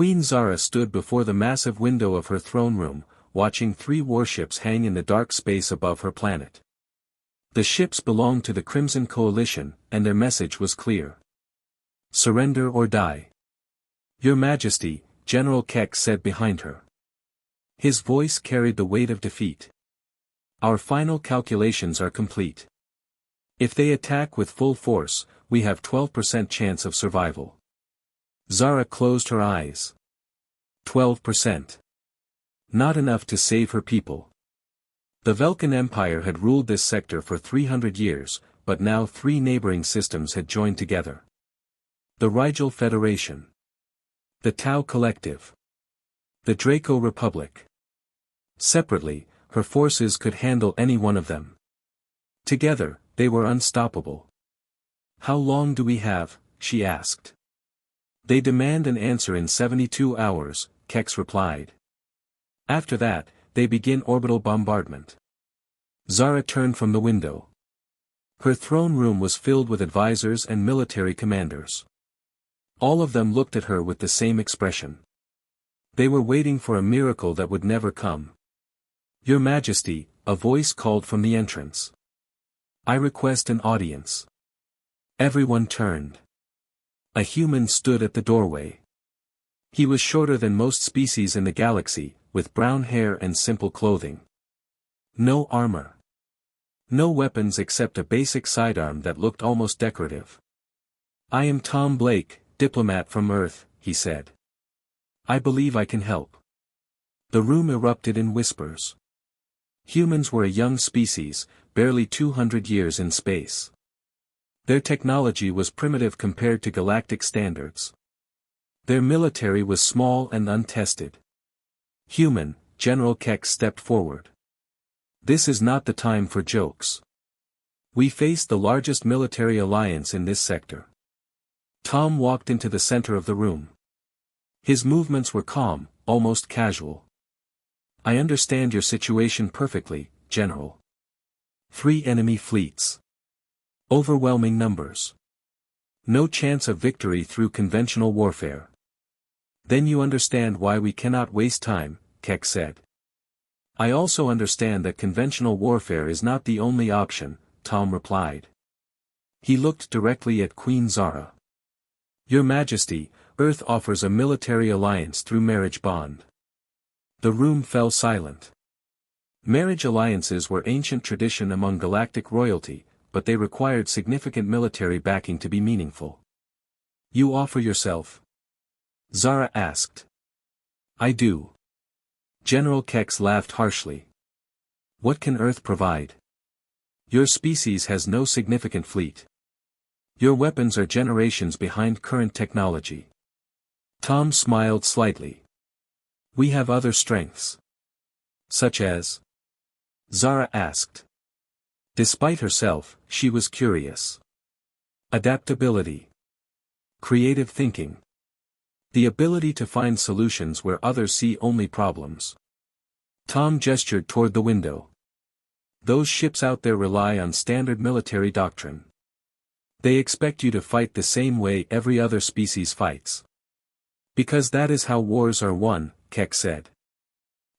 Queen Zara stood before the massive window of her throne room, watching 3 warships hang in the dark space above her planet. The ships belonged to the Crimson Coalition, and their message was clear. Surrender or die. Your Majesty, General Keck said behind her. His voice carried the weight of defeat. Our final calculations are complete. If they attack with full force, we have 12% chance of survival. Zara closed her eyes. 12%. Not enough to save her people. The Velkan Empire had ruled this sector for 300 years, but now 3 neighboring systems had joined together. The Rigel Federation. The Tau Collective. The Draco Republic. Separately, her forces could handle any one of them. Together, they were unstoppable. How long do we have? She asked. They demand an answer in 72 hours, Kex replied. After that, they begin orbital bombardment. Zara turned from the window. Her throne room was filled with advisors and military commanders. All of them looked at her with the same expression. They were waiting for a miracle that would never come. Your Majesty, a voice called from the entrance. I request an audience. Everyone turned. A human stood at the doorway. He was shorter than most species in the galaxy, with brown hair and simple clothing. No armor. No weapons except a basic sidearm that looked almost decorative. I am Tom Blake, diplomat from Earth, he said. I believe I can help. The room erupted in whispers. Humans were a young species, barely 200 years in space. Their technology was primitive compared to galactic standards. Their military was small and untested. Human, General Keck stepped forward. This is not the time for jokes. We face the largest military alliance in this sector. Tom walked into the center of the room. His movements were calm, almost casual. I understand your situation perfectly, General. 3 enemy fleets. Overwhelming numbers. No chance of victory through conventional warfare. Then you understand why we cannot waste time, Keck said. I also understand that conventional warfare is not the only option, Tom replied. He looked directly at Queen Zara. Your Majesty, Earth offers a military alliance through marriage bond. The room fell silent. Marriage alliances were ancient tradition among galactic royalty, but they required significant military backing to be meaningful. You offer yourself? Zara asked. I do. General Kex laughed harshly. What can Earth provide? Your species has no significant fleet. Your weapons are generations behind current technology. Tom smiled slightly. We have other strengths. Such as? Zara asked. Despite herself, she was curious. Adaptability. Creative thinking. The ability to find solutions where others see only problems. Tom gestured toward the window. Those ships out there rely on standard military doctrine. They expect you to fight the same way every other species fights. Because that is how wars are won, Keck said.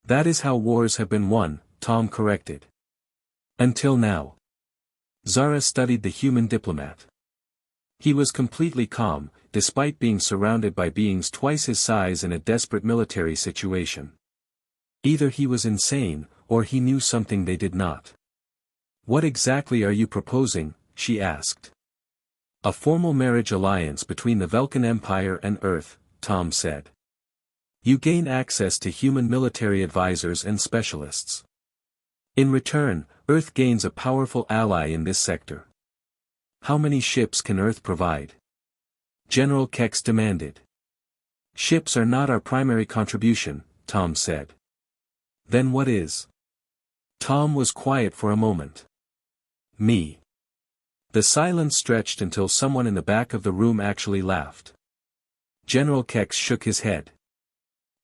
That is how wars have been won, Tom corrected. Until now. Zara studied the Human Diplomat. He was completely calm, despite being surrounded by beings twice his size in a desperate military situation. Either he was insane, or he knew something they did not. What exactly are you proposing? She asked. A formal marriage alliance between the Velkan Empire and Earth, Tom said. You gain access to human military advisors and specialists. In return, Earth gains a powerful ally in this sector. How many ships can Earth provide? General Kex demanded. Ships are not our primary contribution, Tom said. Then what is? Tom was quiet for a moment. Me. The silence stretched until someone in the back of the room actually laughed. General Kex shook his head.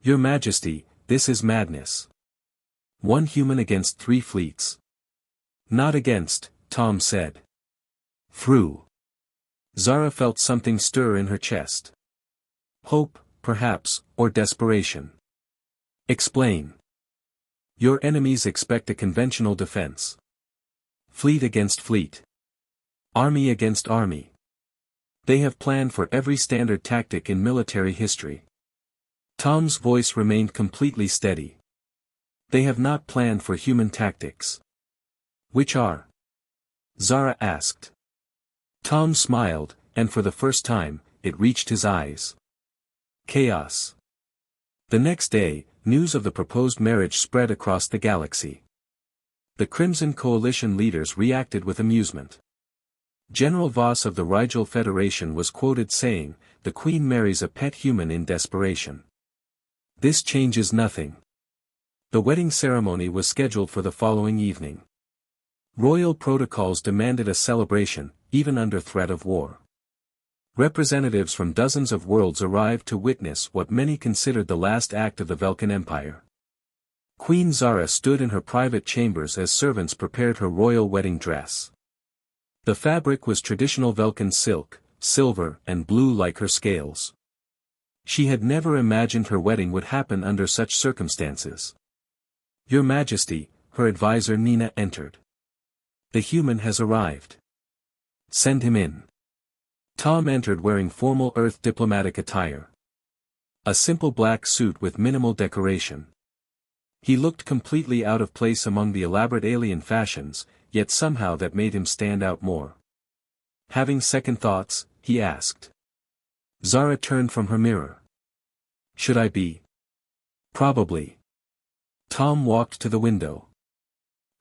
Your Majesty, this is madness. 1 human against 3 fleets. Not against, Tom said. Through. Zara felt something stir in her chest. Hope, perhaps, or desperation? Explain. Your enemies expect a conventional defense. Fleet against fleet. Army against army. They have planned for every standard tactic in military history. Tom's voice remained completely steady. They have not planned for human tactics. Which are? Zara asked. Tom smiled, and for the first time, it reached his eyes. Chaos. The next day, news of the proposed marriage spread across the galaxy. The Crimson Coalition leaders reacted with amusement. General Voss of the Rigel Federation was quoted saying, "The Queen marries a pet human in desperation. This changes nothing." The wedding ceremony was scheduled for the following evening. Royal protocols demanded a celebration, even under threat of war. Representatives from dozens of worlds arrived to witness what many considered the last act of the Velkan Empire. Queen Zara stood in her private chambers as servants prepared her royal wedding dress. The fabric was traditional Velkan silk, silver and blue like her scales. She had never imagined her wedding would happen under such circumstances. "Your Majesty," her advisor Nina entered. "The human has arrived. Send him in." Tom entered wearing formal Earth diplomatic attire. A simple black suit with minimal decoration. He looked completely out of place among the elaborate alien fashions, yet somehow that made him stand out more. Having second thoughts, he asked. Zara turned from her mirror. "Should I be?" "Probably." Tom walked to the window.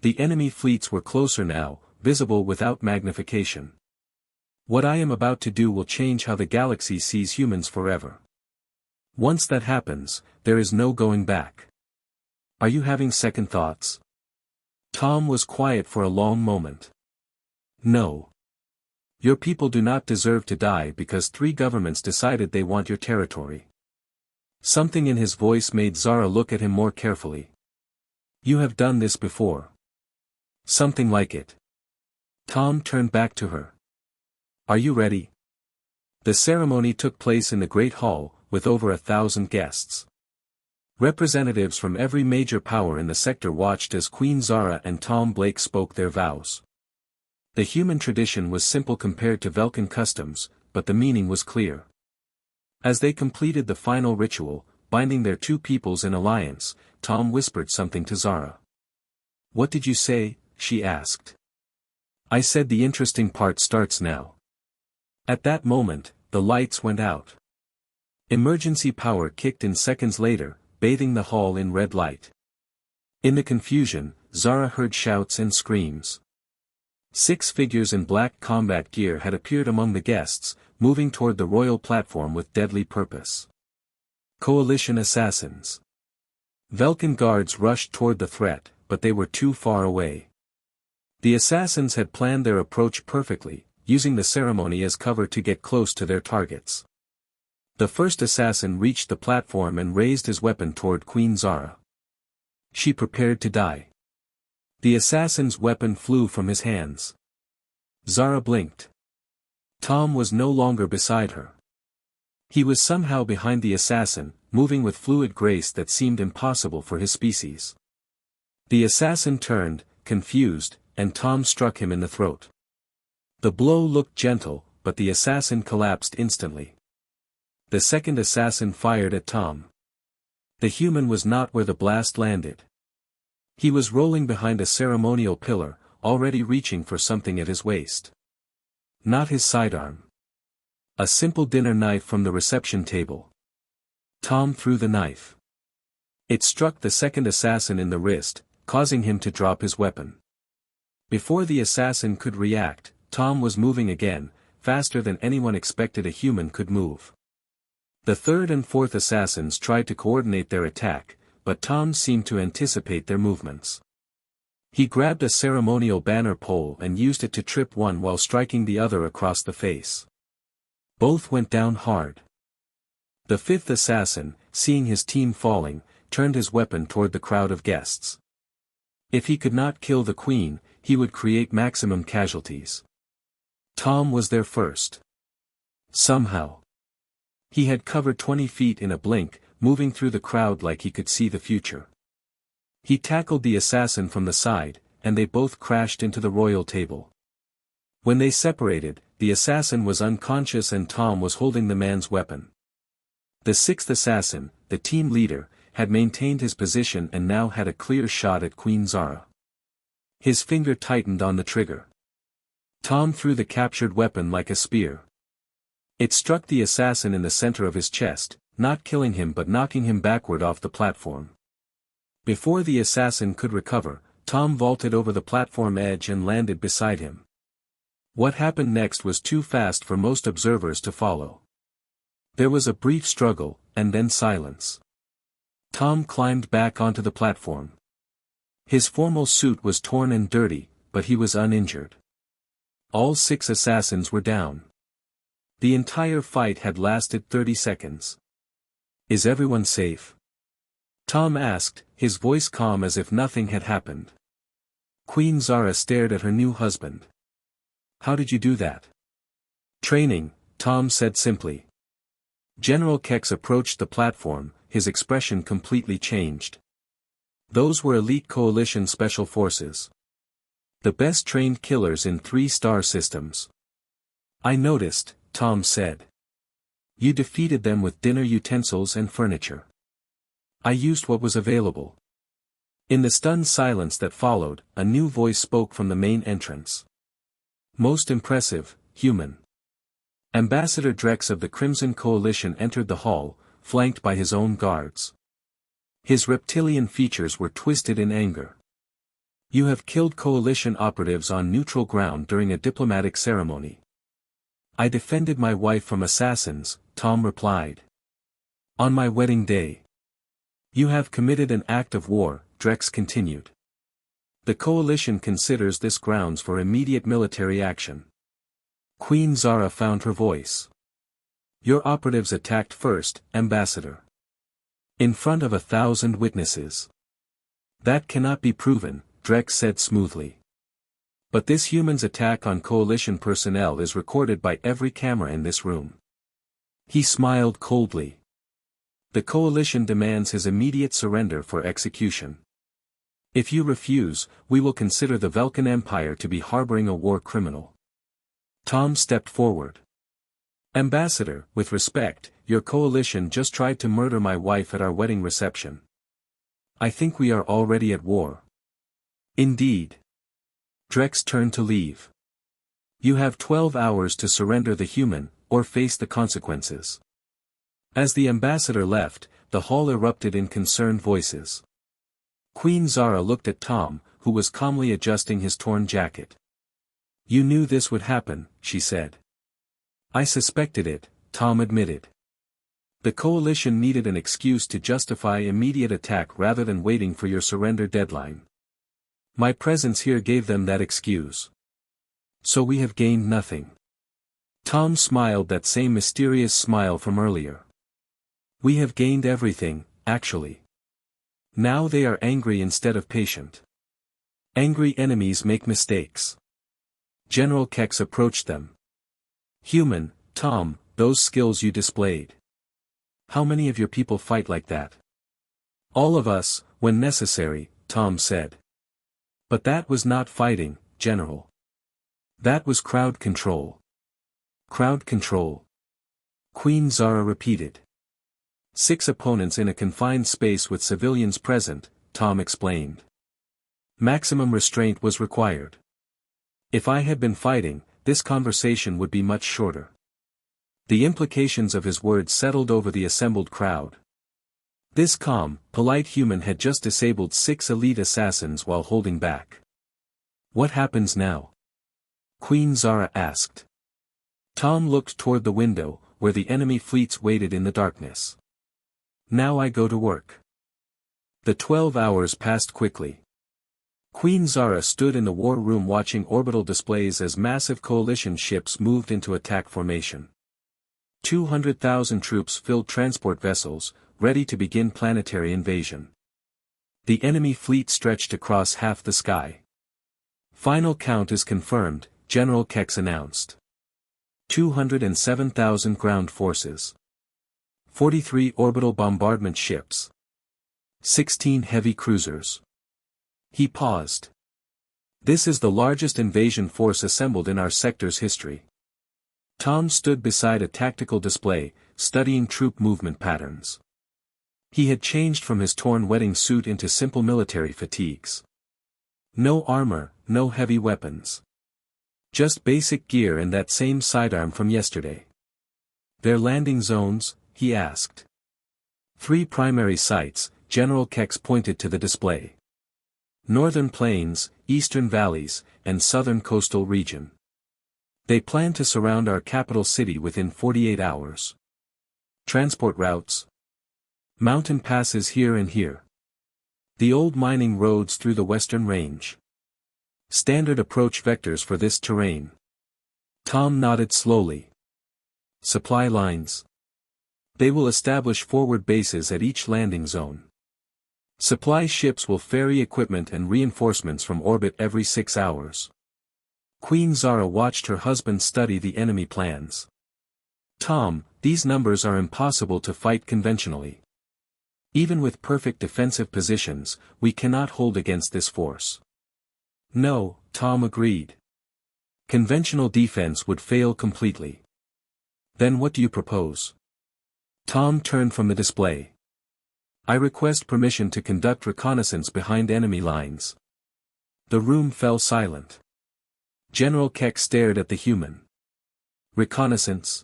The enemy fleets were closer now, visible without magnification. "What I am about to do will change how the galaxy sees humans forever. Once that happens, there is no going back." "Are you having second thoughts?" Tom was quiet for a long moment. "No. Your people do not deserve to die because 3 governments decided they want your territory." Something in his voice made Zara look at him more carefully. "You have done this before." "Something like it." Tom turned back to her. "Are you ready?" The ceremony took place in the Great Hall, with over 1,000 guests. Representatives from every major power in the sector watched as Queen Zara and Tom Blake spoke their vows. The human tradition was simple compared to Velkan customs, but the meaning was clear. As they completed the final ritual, binding their 2 peoples in alliance, Tom whispered something to Zara. "What did you say?" she asked. "I said the interesting part starts now." At that moment, the lights went out. Emergency power kicked in seconds later, bathing the hall in red light. In the confusion, Zara heard shouts and screams. 6 figures in black combat gear had appeared among the guests, moving toward the royal platform with deadly purpose. Coalition assassins. Velkan guards rushed toward the threat, but they were too far away. The assassins had planned their approach perfectly, using the ceremony as cover to get close to their targets. The first assassin reached the platform and raised his weapon toward Queen Zara. She prepared to die. The assassin's weapon flew from his hands. Zara blinked. Tom was no longer beside her. He was somehow behind the assassin, moving with fluid grace that seemed impossible for his species. The assassin turned, confused, and Tom struck him in the throat. The blow looked gentle, but the assassin collapsed instantly. The second assassin fired at Tom. The human was not where the blast landed. He was rolling behind a ceremonial pillar, already reaching for something at his waist. Not his sidearm. A simple dinner knife from the reception table. Tom threw the knife. It struck the second assassin in the wrist, causing him to drop his weapon. Before the assassin could react, Tom was moving again, faster than anyone expected a human could move. The third and fourth assassins tried to coordinate their attack, but Tom seemed to anticipate their movements. He grabbed a ceremonial banner pole and used it to trip one while striking the other across the face. Both went down hard. The fifth assassin, seeing his team falling, turned his weapon toward the crowd of guests. If he could not kill the queen, he would create maximum casualties. Tom was there first. Somehow. He had covered 20 feet in a blink, moving through the crowd like he could see the future. He tackled the assassin from the side, and they both crashed into the royal table. When they separated, the assassin was unconscious and Tom was holding the man's weapon. The sixth assassin, the team leader, had maintained his position and now had a clear shot at Queen Zara. His finger tightened on the trigger. Tom threw the captured weapon like a spear. It struck the assassin in the center of his chest, not killing him but knocking him backward off the platform. Before the assassin could recover, Tom vaulted over the platform edge and landed beside him. What happened next was too fast for most observers to follow. There was a brief struggle, and then silence. Tom climbed back onto the platform. His formal suit was torn and dirty, but he was uninjured. All 6 assassins were down. The entire fight had lasted 30 seconds. "Is everyone safe?" Tom asked, his voice calm as if nothing had happened. Queen Zara stared at her new husband. "How did you do that?" "Training," Tom said simply. General Kex approached the platform, his expression completely changed. Those were elite coalition special forces. The best trained killers in 3-star systems. "I noticed," Tom said. "You defeated them with dinner utensils and furniture." "I used what was available." In the stunned silence that followed, a new voice spoke from the main entrance. "Most impressive, Human." Ambassador Drex of the Crimson Coalition entered the hall, flanked by his own guards. His reptilian features were twisted in anger. "You have killed coalition operatives on neutral ground during a diplomatic ceremony." "I defended my wife from assassins," Tom replied. "On my wedding day." "You have committed an act of war," Drex continued. "The coalition considers this grounds for immediate military action." Queen Zara found her voice. "Your operatives attacked first, Ambassador. In front of 1,000 witnesses." "That cannot be proven," Drex said smoothly. "But this human's attack on coalition personnel is recorded by every camera in this room." He smiled coldly. "The coalition demands his immediate surrender for execution. If you refuse, we will consider the Velkan Empire to be harboring a war criminal." Tom stepped forward. "Ambassador, with respect, your coalition just tried to murder my wife at our wedding reception. I think we are already at war." "Indeed." Drex turned to leave. "You have 12 hours to surrender the human, or face the consequences." As the ambassador left, the hall erupted in concerned voices. Queen Zara looked at Tom, who was calmly adjusting his torn jacket. "You knew this would happen," she said. "I suspected it," Tom admitted. "The coalition needed an excuse to justify immediate attack rather than waiting for your surrender deadline. My presence here gave them that excuse. So we have gained nothing." Tom smiled that same mysterious smile from earlier. "We have gained everything, actually." Now they are angry instead of patient. Angry enemies make mistakes. General Kex approached them. "Human, Tom, those skills you displayed. How many of your people fight like that?" "All of us, when necessary," Tom said. "But that was not fighting, General. That was crowd control." "Crowd control?" Queen Zara repeated. 6 opponents in a confined space with civilians present, Tom explained. Maximum restraint was required. If I had been fighting, this conversation would be much shorter. The implications of his words settled over the assembled crowd. This calm, polite human had just disabled 6 elite assassins while holding back. "What happens now?" Queen Zara asked. Tom looked toward the window, where the enemy fleets waited in the darkness. "Now I go to work." The 12 hours passed quickly. Queen Zara stood in the war room watching orbital displays as massive coalition ships moved into attack formation. 200,000 troops filled transport vessels, ready to begin planetary invasion. The enemy fleet stretched across half the sky. "Final count is confirmed," General Kex announced. 207,000 ground forces. 43 orbital bombardment ships. 16 heavy cruisers. He paused. This is the largest invasion force assembled in our sector's history. Tom stood beside a tactical display, studying troop movement patterns. He had changed from his torn wedding suit into simple military fatigues. No armor, no heavy weapons. Just basic gear and that same sidearm from yesterday. Their landing zones, he asked. 3 primary sites, General Kex pointed to the display. Northern Plains, Eastern Valleys, and Southern Coastal Region. They plan to surround our capital city within 48 hours. Transport routes. Mountain passes here and here. The old mining roads through the Western Range. Standard approach vectors for this terrain. Tom nodded slowly. Supply lines. They will establish forward bases at each landing zone. Supply ships will ferry equipment and reinforcements from orbit every 6 hours. Queen Zara watched her husband study the enemy plans. Tom, these numbers are impossible to fight conventionally. Even with perfect defensive positions, we cannot hold against this force. No, Tom agreed. Conventional defense would fail completely. Then what do you propose? Tom turned from the display. I request permission to conduct reconnaissance behind enemy lines. The room fell silent. General Keck stared at the human. Reconnaissance.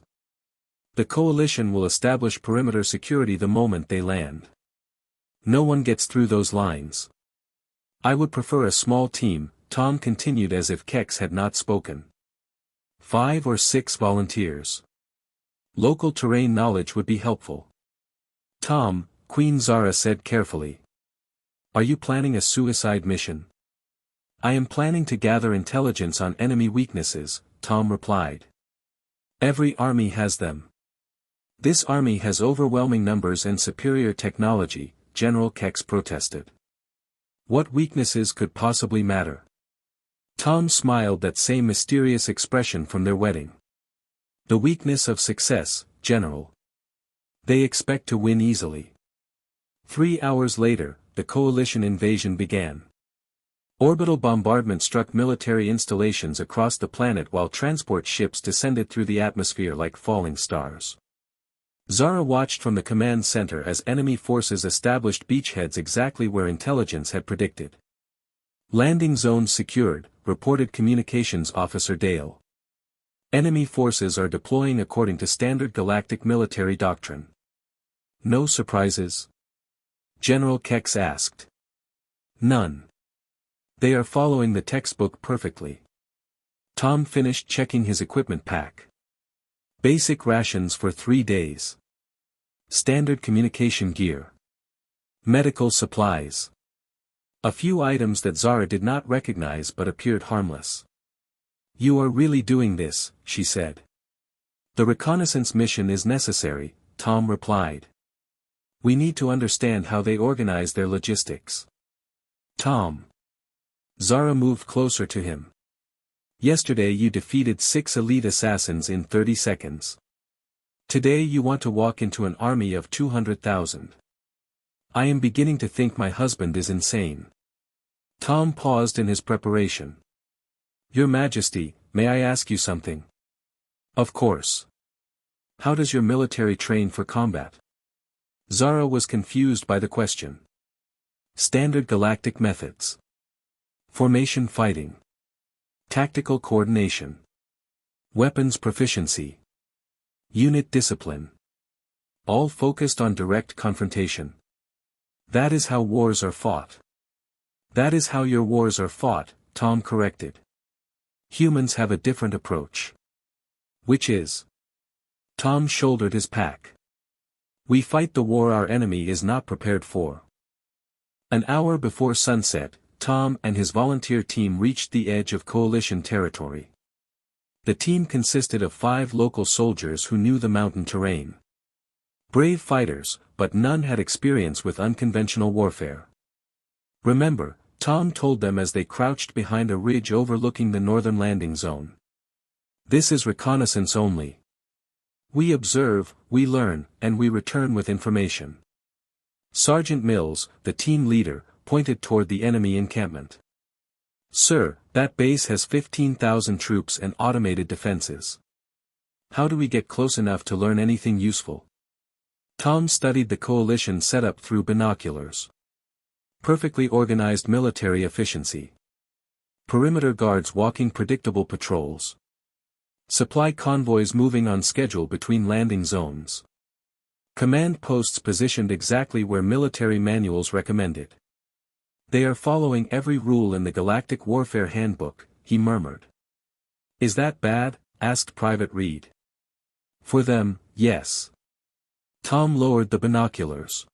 The coalition will establish perimeter security the moment they land. No one gets through those lines. I would prefer a small team, Tom continued as if Kex had not spoken. 5 or 6 volunteers. Local terrain knowledge would be helpful. Tom, Queen Zara said carefully. Are you planning a suicide mission? I am planning to gather intelligence on enemy weaknesses, Tom replied. Every army has them. This army has overwhelming numbers and superior technology, General Kex protested. What weaknesses could possibly matter? Tom smiled that same mysterious expression from their wedding. The weakness of success, General. They expect to win easily. 3 hours later, the coalition invasion began. Orbital bombardment struck military installations across the planet while transport ships descended through the atmosphere like falling stars. Zara watched from the command center as enemy forces established beachheads exactly where intelligence had predicted. Landing zones secured, reported Communications Officer Dale. Enemy forces are deploying according to standard galactic military doctrine. No surprises? General Kex asked. None. They are following the textbook perfectly. Tom finished checking his equipment pack. Basic rations for 3 days. Standard communication gear. Medical supplies. A few items that Zara did not recognize but appeared harmless. You are really doing this, she said. The reconnaissance mission is necessary, Tom replied. We need to understand how they organize their logistics. Tom. Zara moved closer to him. Yesterday you defeated 6 elite assassins in 30 seconds. Today you want to walk into an army of 200,000. I am beginning to think my husband is insane. Tom paused in his preparation. Your Majesty, may I ask you something? Of course. How does your military train for combat? Zara was confused by the question. Standard galactic methods. Formation fighting. Tactical coordination. Weapons proficiency. Unit discipline. All focused on direct confrontation. That is how wars are fought. That is how your wars are fought, Tom corrected. Humans have a different approach. Which is? Tom shouldered his pack. We fight the war our enemy is not prepared for. An hour before sunset, Tom and his volunteer team reached the edge of coalition territory. The team consisted of 5 local soldiers who knew the mountain terrain. Brave fighters, but none had experience with unconventional warfare. Remember, Tom told them as they crouched behind a ridge overlooking the northern landing zone. This is reconnaissance only. We observe, we learn, and we return with information. Sergeant Mills, the team leader, pointed toward the enemy encampment. Sir, that base has 15,000 troops and automated defenses. How do we get close enough to learn anything useful? Tom studied the coalition setup through binoculars. Perfectly organized military efficiency. Perimeter guards walking predictable patrols. Supply convoys moving on schedule between landing zones. Command posts positioned exactly where military manuals recommended. They are following every rule in the Galactic Warfare Handbook, he murmured. Is that bad? Asked Private Reed. For them, yes. Tom lowered the binoculars.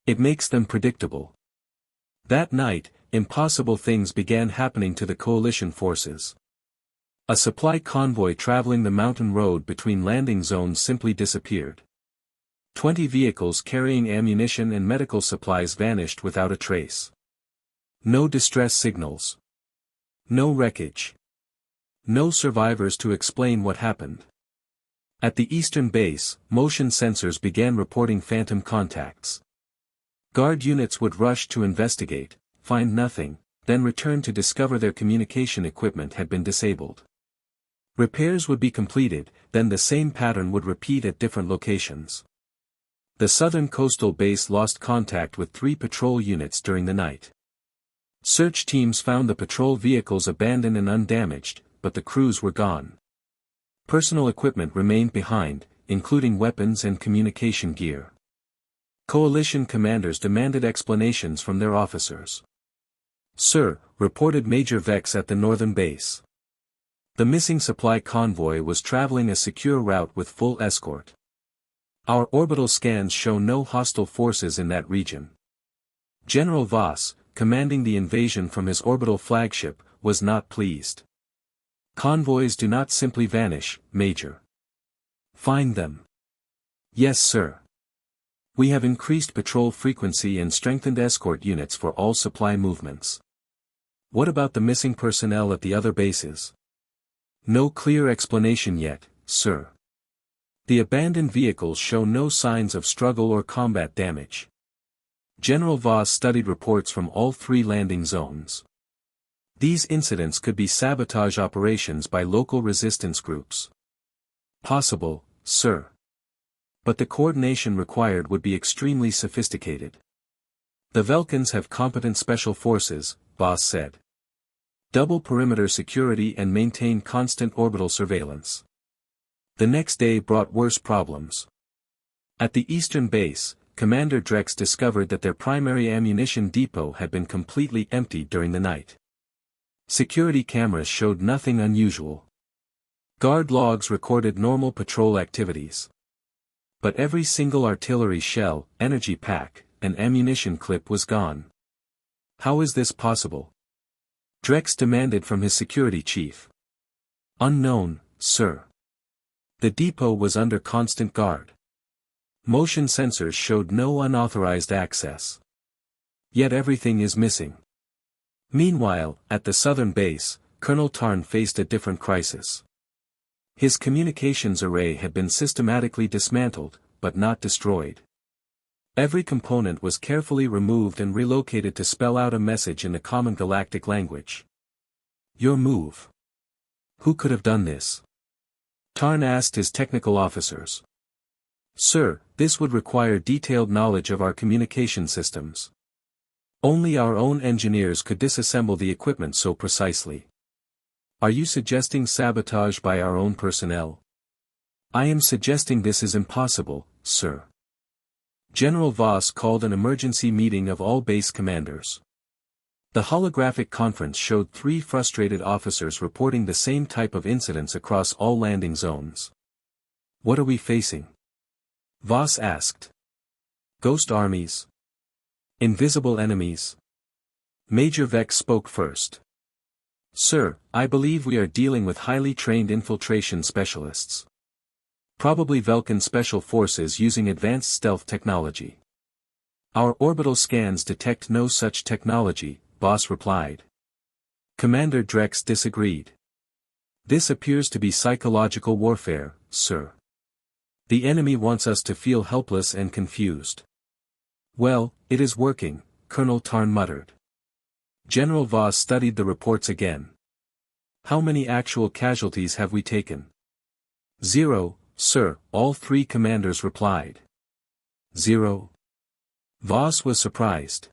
It makes them predictable. That night, impossible things began happening to the coalition forces. A supply convoy traveling the mountain road between landing zones simply disappeared. 20 vehicles carrying ammunition and medical supplies vanished without a trace. No distress signals. No wreckage. No survivors to explain what happened. At the eastern base, motion sensors began reporting phantom contacts. Guard units would rush to investigate, find nothing, then return to discover their communication equipment had been disabled. Repairs would be completed, then the same pattern would repeat at different locations. The southern coastal base lost contact with 3 patrol units during the night. Search teams found the patrol vehicles abandoned and undamaged, but the crews were gone. Personal equipment remained behind, including weapons and communication gear. Coalition commanders demanded explanations from their officers. Sir, reported Major Vex at the northern base. The missing supply convoy was traveling a secure route with full escort. Our orbital scans show no hostile forces in that region. General Voss, commanding the invasion from his orbital flagship, was not pleased. Convoys do not simply vanish, Major. Find them. Yes, sir. We have increased patrol frequency and strengthened escort units for all supply movements. What about the missing personnel at the other bases? No clear explanation yet, sir. The abandoned vehicles show no signs of struggle or combat damage. General Voss studied reports from all 3 landing zones. These incidents could be sabotage operations by local resistance groups. Possible, sir. But the coordination required would be extremely sophisticated. The Velkans have competent special forces, Voss said. Double perimeter security and maintain constant orbital surveillance. The next day brought worse problems. At the eastern base, Commander Drex discovered that their primary ammunition depot had been completely emptied during the night. Security cameras showed nothing unusual. Guard logs recorded normal patrol activities. But every single artillery shell, energy pack, and ammunition clip was gone. How is this possible? Drex demanded from his security chief. Unknown, sir. The depot was under constant guard. Motion sensors showed no unauthorized access. Yet everything is missing. Meanwhile, at the southern base, Colonel Tarn faced a different crisis. His communications array had been systematically dismantled, but not destroyed. Every component was carefully removed and relocated to spell out a message in the common galactic language. Your move. Who could have done this? Tarn asked his technical officers. Sir, this would require detailed knowledge of our communication systems. Only our own engineers could disassemble the equipment so precisely. Are you suggesting sabotage by our own personnel? I am suggesting this is impossible, sir. General Voss called an emergency meeting of all base commanders. The holographic conference showed 3 frustrated officers reporting the same type of incidents across all landing zones. What are we facing? Voss asked. Ghost armies? Invisible enemies? Major Vex spoke first. Sir, I believe we are dealing with highly trained infiltration specialists. Probably Velkan special forces using advanced stealth technology. Our orbital scans detect no such technology, Voss replied. Commander Drex disagreed. This appears to be psychological warfare, sir. The enemy wants us to feel helpless and confused. Well, it is working, Colonel Tarn muttered. General Voss studied the reports again. How many actual casualties have we taken? 0, sir, all 3 commanders replied. 0. Voss was surprised.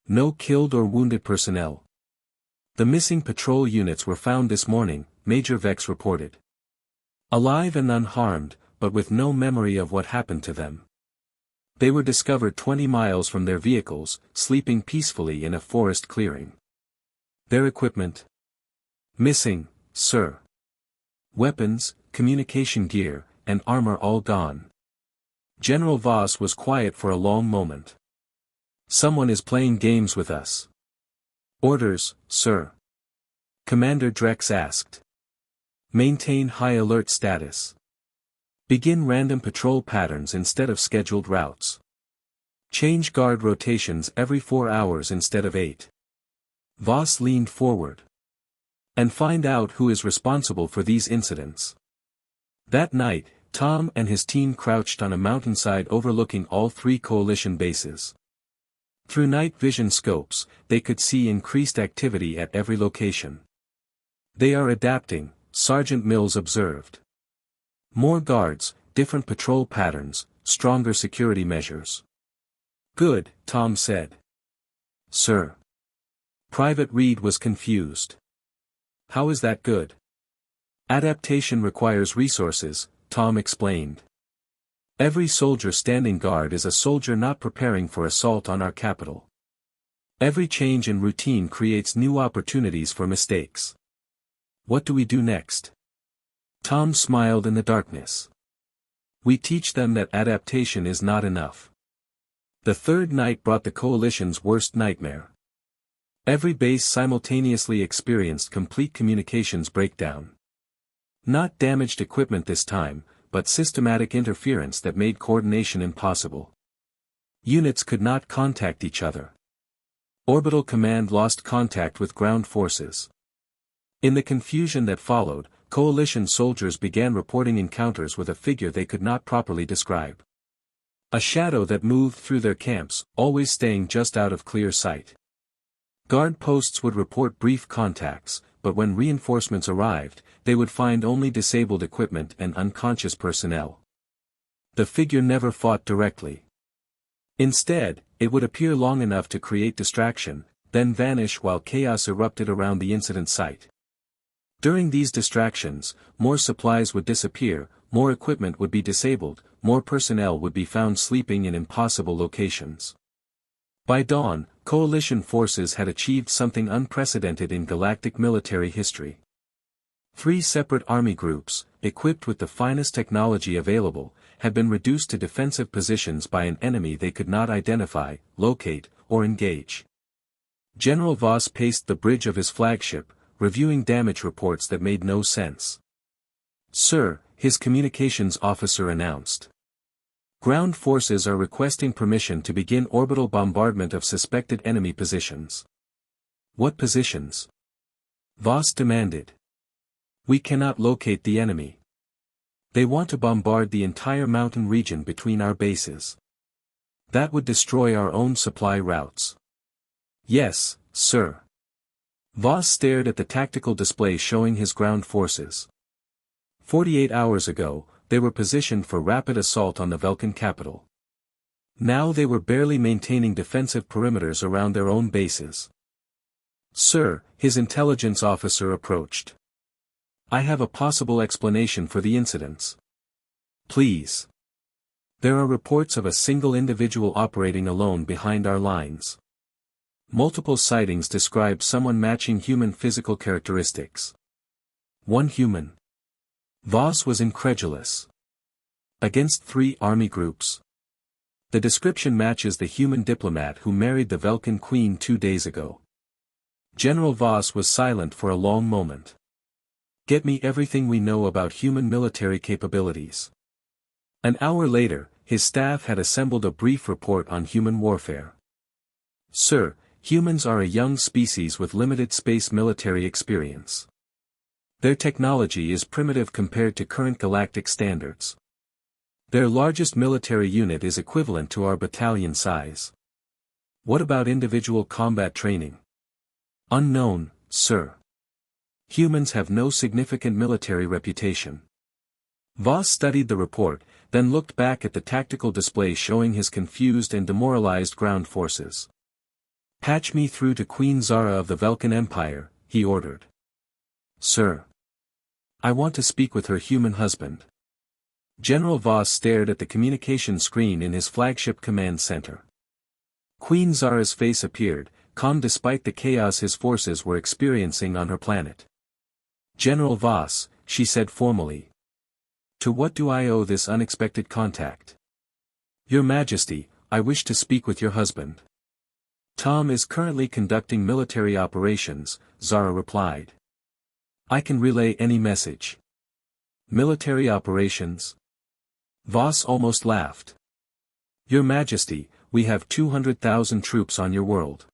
No killed or wounded personnel. The missing patrol units were found this morning, Major Vex reported. Alive and unharmed, but with no memory of what happened to them. They were discovered 20 miles from their vehicles, sleeping peacefully in a forest clearing. Their equipment? Missing, sir. Weapons, communication gear, and armor all gone. General Voss was quiet for a long moment. Someone is playing games with us. Orders, sir. Commander Drex asked. Maintain high alert status. Begin random patrol patterns instead of scheduled routes. Change guard rotations every 4 hours instead of 8. Voss leaned forward. And find out who is responsible for these incidents. That night, Tom and his team crouched on a mountainside overlooking all 3 coalition bases. Through night vision scopes, they could see increased activity at every location. They are adapting, Sergeant Mills observed. More guards, different patrol patterns, stronger security measures. Good, Tom said. Sir. Private Reed was confused. How is that good? Adaptation requires resources, Tom explained. Every soldier standing guard is a soldier not preparing for assault on our capital. Every change in routine creates new opportunities for mistakes. What do we do next? Tom smiled in the darkness. We teach them that adaptation is not enough. The third night brought the coalition's worst nightmare. Every base simultaneously experienced complete communications breakdown. Not damaged equipment this time, but systematic interference that made coordination impossible. Units could not contact each other. Orbital Command lost contact with ground forces. In the confusion that followed, coalition soldiers began reporting encounters with a figure they could not properly describe. A shadow that moved through their camps, always staying just out of clear sight. Guard posts would report brief contacts, but when reinforcements arrived, they would find only disabled equipment and unconscious personnel. The figure never fought directly. Instead, it would appear long enough to create distraction, then vanish while chaos erupted around the incident site. During these distractions, more supplies would disappear, more equipment would be disabled, more personnel would be found sleeping in impossible locations. By dawn, coalition forces had achieved something unprecedented in galactic military history. 3 separate army groups, equipped with the finest technology available, had been reduced to defensive positions by an enemy they could not identify, locate, or engage. General Voss paced the bridge of his flagship, reviewing damage reports that made no sense. Sir, his communications officer announced. Ground forces are requesting permission to begin orbital bombardment of suspected enemy positions. What positions? Voss demanded. We cannot locate the enemy. They want to bombard the entire mountain region between our bases. That would destroy our own supply routes. Yes, sir. Voss stared at the tactical display showing his ground forces. 48 hours ago, they were positioned for rapid assault on the Vulcan capital. Now they were barely maintaining defensive perimeters around their own bases. Sir, his intelligence officer approached. I have a possible explanation for the incidents. Please. There are reports of a single individual operating alone behind our lines. Multiple sightings describe someone matching human physical characteristics. One human. Voss was incredulous. Against 3 army groups. The description matches the Human Diplomat who married the Vulcan Queen 2 days ago. General Voss was silent for a long moment. Get me everything we know about human military capabilities. An hour later, his staff had assembled a brief report on human warfare. Sir, humans are a young species with limited space military experience. Their technology is primitive compared to current galactic standards. Their largest military unit is equivalent to our battalion size. What about individual combat training? Unknown, sir. Humans have no significant military reputation. Voss studied the report, then looked back at the tactical display showing his confused and demoralized ground forces. Patch me through to Queen Zara of the Velkan Empire, he ordered. Sir. I want to speak with her human husband. General Voss stared at the communication screen in his flagship command center. Queen Zara's face appeared, calm despite the chaos his forces were experiencing on her planet. General Voss, she said formally. To what do I owe this unexpected contact? Your Majesty, I wish to speak with your husband. Tom is currently conducting military operations, Zara replied. I can relay any message. Military operations? Voss almost laughed. Your Majesty, we have 200,000 troops on your world.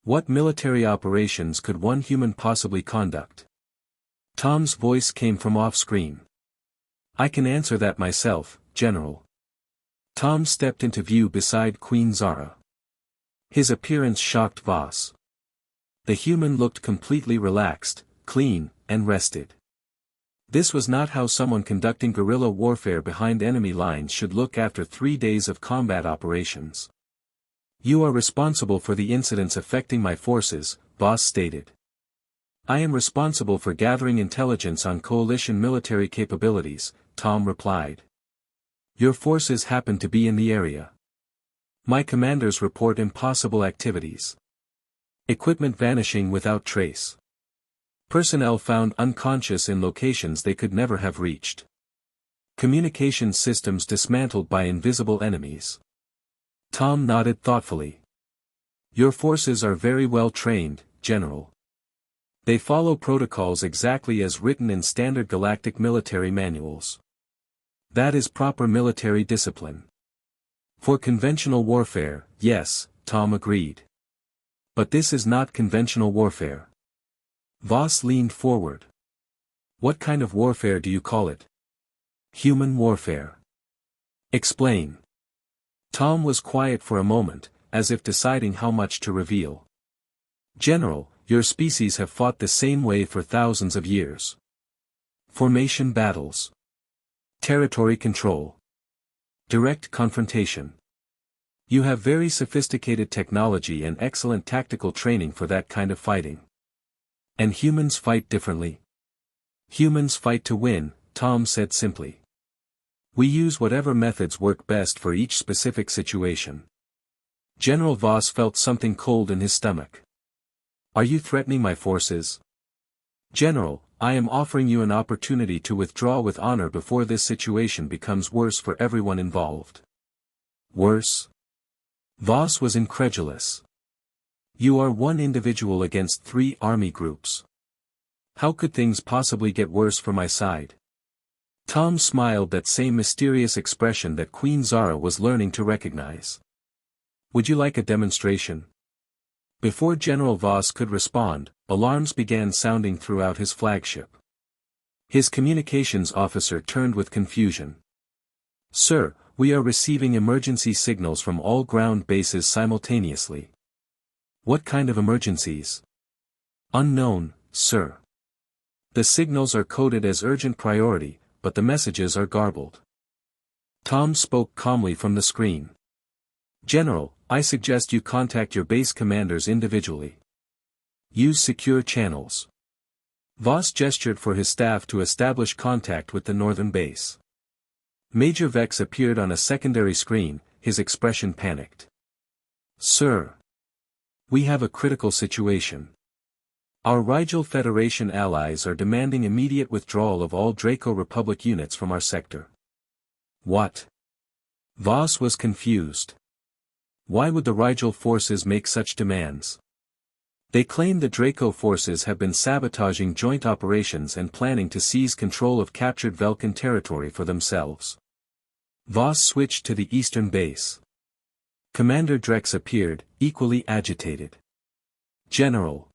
What military operations could one human possibly conduct? Tom's voice came from off-screen. I can answer that myself, General. Tom stepped into view beside Queen Zara. His appearance shocked Voss. The human looked completely relaxed, clean, and rested. This was not how someone conducting guerrilla warfare behind enemy lines should look after 3 days of combat operations. You are responsible for the incidents affecting my forces, Voss stated. I am responsible for gathering intelligence on coalition military capabilities, Tom replied. Your forces happen to be in the area. My commanders report impossible activities. Equipment vanishing without trace. Personnel found unconscious in locations they could never have reached. Communication systems dismantled by invisible enemies. Tom nodded thoughtfully. Your forces are very well trained, General. They follow protocols exactly as written in standard galactic military manuals. That is proper military discipline. For conventional warfare, yes, Tom agreed. But this is not conventional warfare. Voss leaned forward. What kind of warfare do you call it? Human warfare. Explain. Tom was quiet for a moment, as if deciding how much to reveal. General, your species have fought the same way for thousands of years. Formation battles. Territory control. Direct confrontation. You have very sophisticated technology and excellent tactical training for that kind of fighting. And humans fight differently. Humans fight to win, Tom said simply. We use whatever methods work best for each specific situation. General Voss felt something cold in his stomach. Are you threatening my forces? General, I am offering you an opportunity to withdraw with honor before this situation becomes worse for everyone involved. Worse? Voss was incredulous. You are one individual against 3 army groups. How could things possibly get worse for my side? Tom smiled, that same mysterious expression that Queen Zara was learning to recognize. Would you like a demonstration? Before General Voss could respond, alarms began sounding throughout his flagship. His communications officer turned with confusion. Sir, we are receiving emergency signals from all ground bases simultaneously. What kind of emergencies? Unknown, sir. The signals are coded as urgent priority, but the messages are garbled. Tom spoke calmly from the screen. General, I suggest you contact your base commanders individually. Use secure channels. Voss gestured for his staff to establish contact with the northern base. Major Vex appeared on a secondary screen, his expression panicked. Sir. We have a critical situation. Our Rigel Federation allies are demanding immediate withdrawal of all Draco Republic units from our sector. What? Voss was confused. Why would the Rigel forces make such demands? They claim the Draco forces have been sabotaging joint operations and planning to seize control of captured Velkan territory for themselves. Voss switched to the eastern base. Commander Drex appeared, equally agitated. General.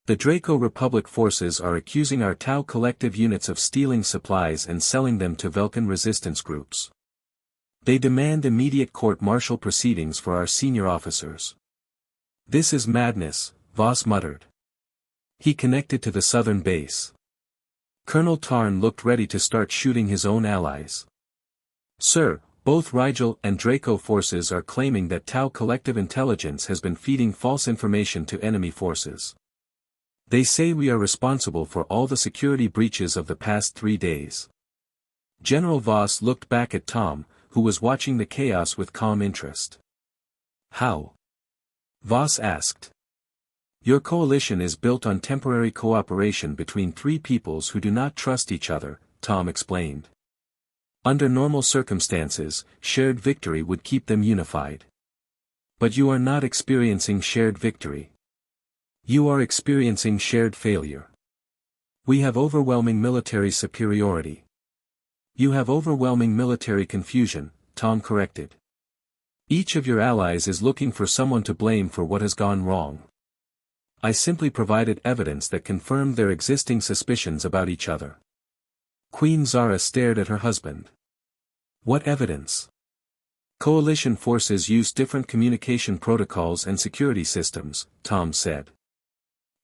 The Draco Republic forces are accusing our Tau collective units of stealing supplies and selling them to Vulcan resistance groups. They demand immediate court-martial proceedings for our senior officers. This is madness, Voss muttered. He connected to the southern base. Colonel Tarn looked ready to start shooting his own allies. Sir, both Rigel and Draco forces are claiming that Tau collective intelligence has been feeding false information to enemy forces. They say we are responsible for all the security breaches of the past 3 days. General Voss looked back at Tom, who was watching the chaos with calm interest. How? Voss asked. Your coalition is built on temporary cooperation between 3 peoples who do not trust each other, Tom explained. Under normal circumstances, shared victory would keep them unified. But you are not experiencing shared victory. You are experiencing shared failure. We have overwhelming military superiority. You have overwhelming military confusion, Tom corrected. Each of your allies is looking for someone to blame for what has gone wrong. I simply provided evidence that confirmed their existing suspicions about each other. Queen Zara stared at her husband. What evidence? Coalition forces use different communication protocols and security systems, Tom said.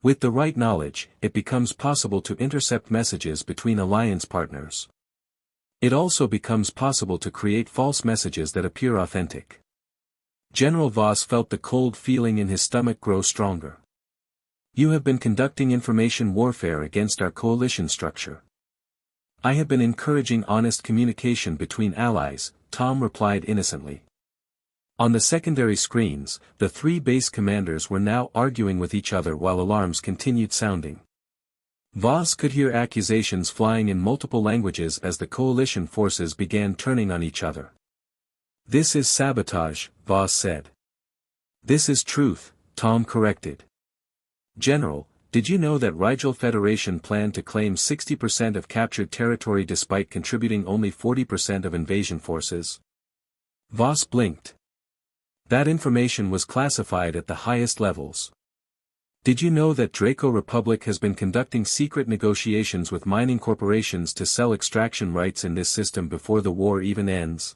With the right knowledge, it becomes possible to intercept messages between alliance partners. It also becomes possible to create false messages that appear authentic. General Voss felt the cold feeling in his stomach grow stronger. You have been conducting information warfare against our coalition structure. I have been encouraging honest communication between allies, Tom replied innocently. On the secondary screens, the 3 base commanders were now arguing with each other while alarms continued sounding. Voss could hear accusations flying in multiple languages as the coalition forces began turning on each other. This is sabotage, Voss said. This is truth, Tom corrected. General, did you know that Rigel Federation planned to claim 60% of captured territory despite contributing only 40% of invasion forces? Voss blinked. That information was classified at the highest levels. Did you know that Draco Republic has been conducting secret negotiations with mining corporations to sell extraction rights in this system before the war even ends?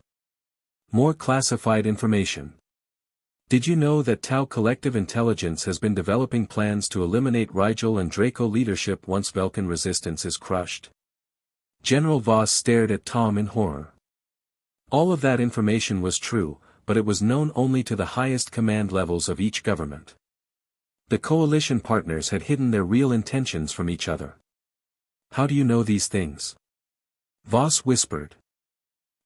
More classified information. Did you know that Tau Collective Intelligence has been developing plans to eliminate Rigel and Draco leadership once Vulcan resistance is crushed? General Voss stared at Tom in horror. All of that information was true, but it was known only to the highest command levels of each government. The coalition partners had hidden their real intentions from each other. How do you know these things? Voss whispered.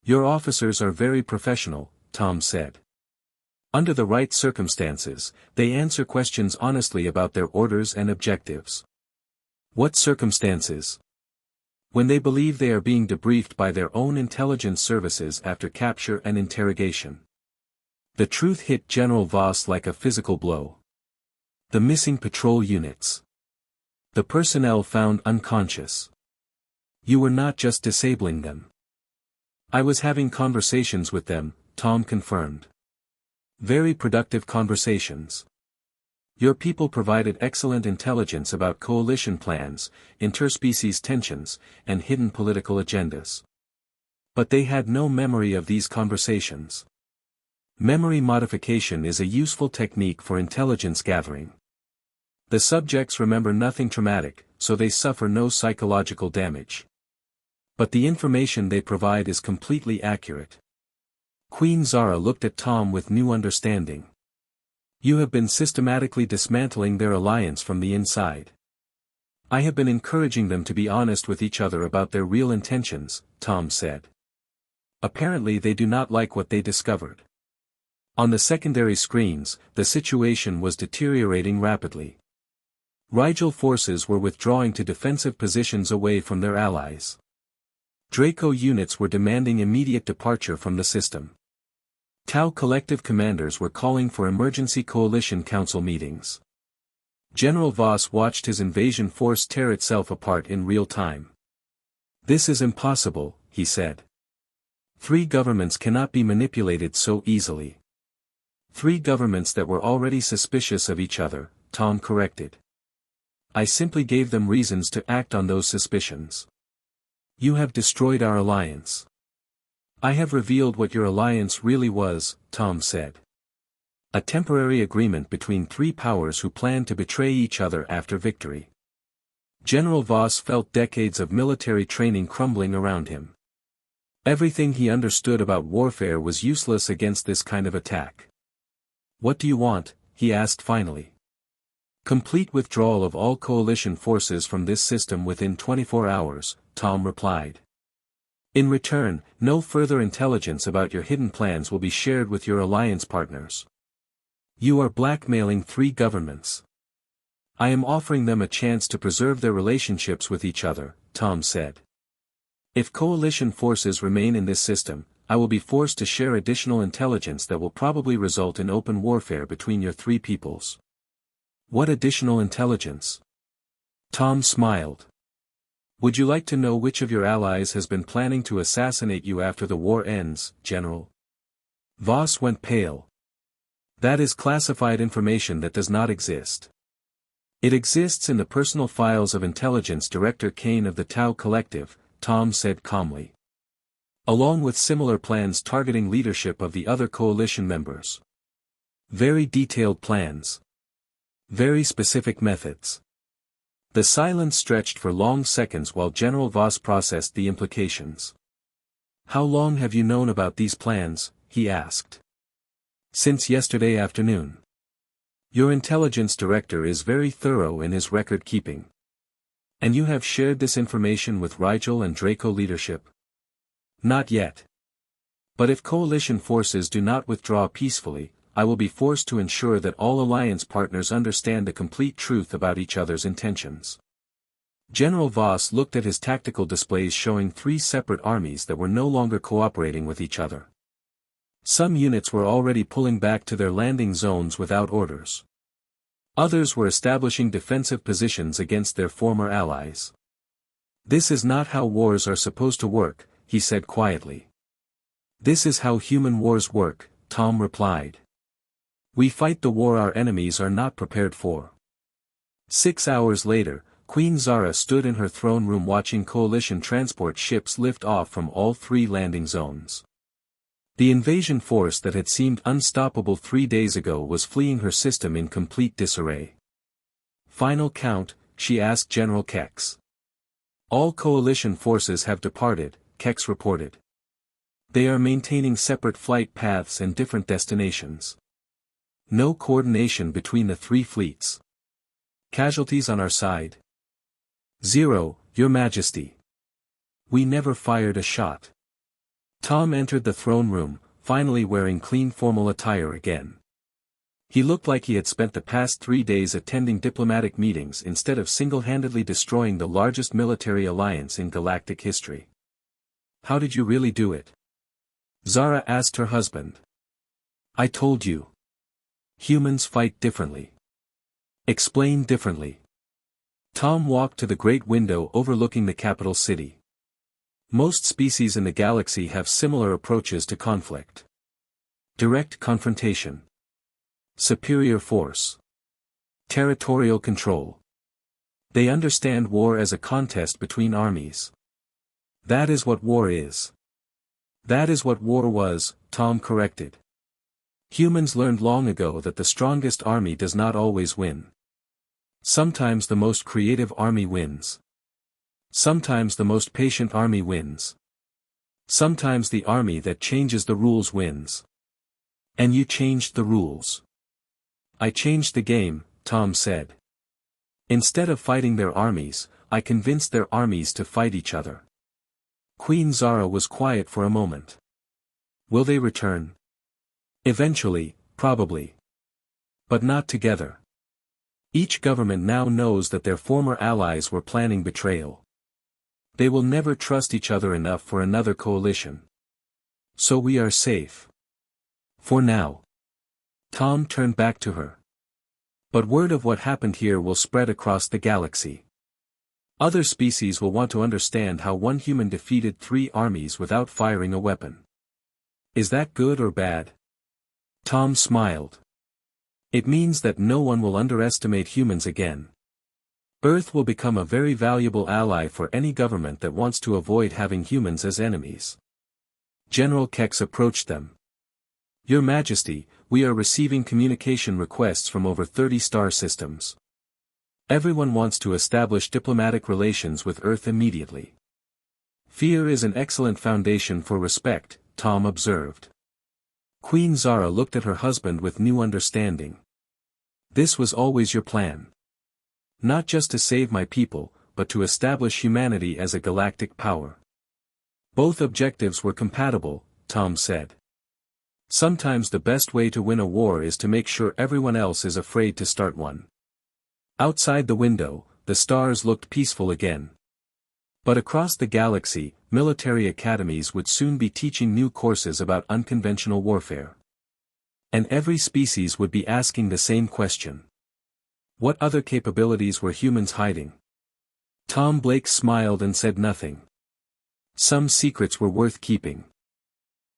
Your officers are very professional, Tom said. Under the right circumstances, they answer questions honestly about their orders and objectives. What circumstances? When they believe they are being debriefed by their own intelligence services after capture and interrogation. The truth hit General Voss like a physical blow. The missing patrol units. The personnel found unconscious. You were not just disabling them. I was having conversations with them, Tom confirmed. Very productive conversations. Your people provided excellent intelligence about coalition plans, interspecies tensions, and hidden political agendas. But they had no memory of these conversations. Memory modification is a useful technique for intelligence gathering. The subjects remember nothing traumatic, so they suffer no psychological damage. But the information they provide is completely accurate. Queen Zara looked at Tom with new understanding. You have been systematically dismantling their alliance from the inside. I have been encouraging them to be honest with each other about their real intentions, Tom said. Apparently they do not like what they discovered. On the secondary screens, the situation was deteriorating rapidly. Rigel forces were withdrawing to defensive positions away from their allies. Draco units were demanding immediate departure from the system. Tau collective commanders were calling for emergency coalition council meetings. General Voss watched his invasion force tear itself apart in real time. This is impossible, he said. 3 governments cannot be manipulated so easily. 3 governments that were already suspicious of each other, Tom corrected. I simply gave them reasons to act on those suspicions. You have destroyed our alliance. I have revealed what your alliance really was, Tom said. A temporary agreement between three powers who planned to betray each other after victory. General Voss felt decades of military training crumbling around him. Everything he understood about warfare was useless against this kind of attack. What do you want? He asked finally. Complete withdrawal of all coalition forces from this system within 24 hours, Tom replied. In return, no further intelligence about your hidden plans will be shared with your alliance partners. You are blackmailing three governments. I am offering them a chance to preserve their relationships with each other, Tom said. If coalition forces remain in this system, I will be forced to share additional intelligence that will probably result in open warfare between your three peoples. What additional intelligence? Tom smiled. Would you like to know which of your allies has been planning to assassinate you after the war ends, General? Voss went pale. That is classified information that does not exist. It exists in the personal files of Intelligence Director Kane of the Tau Collective, Tom said calmly. Along with similar plans targeting leadership of the other coalition members. Very detailed plans. Very specific methods. The silence stretched for long seconds while General Voss processed the implications. How long have you known about these plans? He asked. Since yesterday afternoon. Your intelligence director is very thorough in his record keeping. And you have shared this information with Rigel and Draco leadership? Not yet. But if coalition forces do not withdraw peacefully, I will be forced to ensure that all alliance partners understand the complete truth about each other's intentions. General Voss looked at his tactical displays showing three separate armies that were no longer cooperating with each other. Some units were already pulling back to their landing zones without orders. Others were establishing defensive positions against their former allies. This is not how wars are supposed to work, he said quietly. This is how human wars work, Tom replied. We fight the war our enemies are not prepared for. 6 hours later, Queen Zara stood in her throne room watching coalition transport ships lift off from all three landing zones. The invasion force that had seemed unstoppable 3 days ago was fleeing her system in complete disarray. Final count, she asked General Kex. All coalition forces have departed, Kex reported. They are maintaining separate flight paths and different destinations. No coordination between the three fleets. Casualties on our side? 0, Your Majesty. We never fired a shot. Tom entered the throne room, finally wearing clean formal attire again. He looked like he had spent the past 3 days attending diplomatic meetings instead of single-handedly destroying the largest military alliance in galactic history. How did you really do it? Zara asked her husband. I told you. Humans fight differently. Explain differently. Tom walked to the great window overlooking the capital city. Most species in the galaxy have similar approaches to conflict. Direct confrontation. Superior force. Territorial control. They understand war as a contest between armies. That is what war is. That is what war was, Tom corrected. Humans learned long ago that the strongest army does not always win. Sometimes the most creative army wins. Sometimes the most patient army wins. Sometimes the army that changes the rules wins. And you changed the rules. I changed the game, Tom said. Instead of fighting their armies, I convinced their armies to fight each other. Queen Zara was quiet for a moment. Will they return? Eventually, probably. But not together. Each government now knows that their former allies were planning betrayal. They will never trust each other enough for another coalition. So we are safe. For now. Tom turned back to her. But word of what happened here will spread across the galaxy. Other species will want to understand how one human defeated 3 armies without firing a weapon. Is that good or bad? Tom smiled. It means that no one will underestimate humans again. Earth will become a very valuable ally for any government that wants to avoid having humans as enemies. General Kex approached them. Your Majesty, we are receiving communication requests from over 30 star systems. Everyone wants to establish diplomatic relations with Earth immediately. Fear is an excellent foundation for respect, Tom observed. Queen Zara looked at her husband with new understanding. This was always your plan. Not just to save my people, but to establish humanity as a galactic power. Both objectives were compatible, Tom said. Sometimes the best way to win a war is to make sure everyone else is afraid to start one. Outside the window, the stars looked peaceful again. But across the galaxy, military academies would soon be teaching new courses about unconventional warfare. And every species would be asking the same question. What other capabilities were humans hiding? Tom Blake smiled and said nothing. Some secrets were worth keeping.